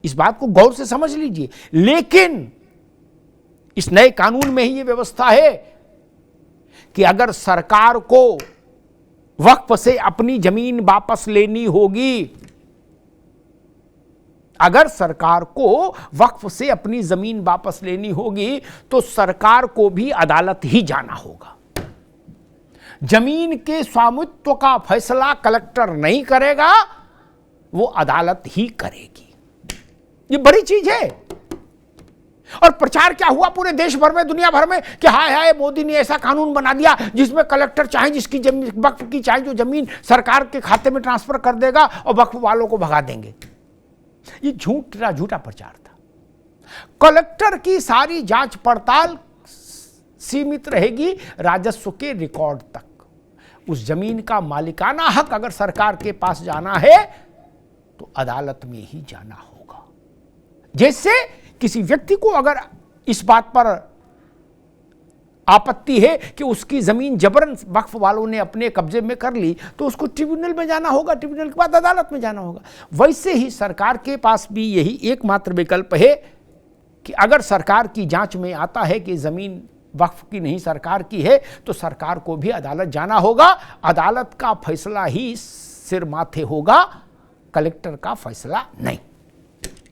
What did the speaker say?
इस बात को गौर से समझ लीजिए। लेकिन इस नए कानून में ही यह व्यवस्था है कि अगर सरकार को वक्फ से अपनी जमीन वापस लेनी होगी, अगर सरकार को वक्फ से अपनी जमीन वापस लेनी होगी तो सरकार को भी अदालत ही जाना होगा। जमीन के स्वामित्व का फैसला कलेक्टर नहीं करेगा, वो अदालत ही करेगी। ये बड़ी चीज है। और प्रचार क्या हुआ पूरे देश भर में, दुनिया भर में कि हाय हाय मोदी ने ऐसा कानून बना दिया जिसमें कलेक्टर चाहे जिसकी जमीन वक्फ की चाहे जो जमीन सरकार के खाते में ट्रांसफर कर देगा और वक्फ वालों को भगा देंगे। ये झूठा प्रचार था। कलेक्टर की सारी जांच पड़ताल सीमित रहेगी राजस्व के रिकॉर्ड तक। उस जमीन का मालिकाना हक अगर सरकार के पास जाना है तो अदालत में ही जाना होगा। जैसे किसी व्यक्ति को अगर इस बात पर आपत्ति है कि उसकी जमीन जबरन वक्फ वालों ने अपने कब्जे में कर ली तो उसको ट्रिब्यूनल में जाना होगा, ट्रिब्यूनल के बाद अदालत में जाना होगा। वैसे ही सरकार के पास भी यही एकमात्र विकल्प है कि अगर सरकार की जांच में आता है कि जमीन वक्फ की नहीं सरकार की है तो सरकार को भी अदालत जाना होगा। अदालत का फैसला ही सिर माथे होगा, कलेक्टर का फैसला नहीं।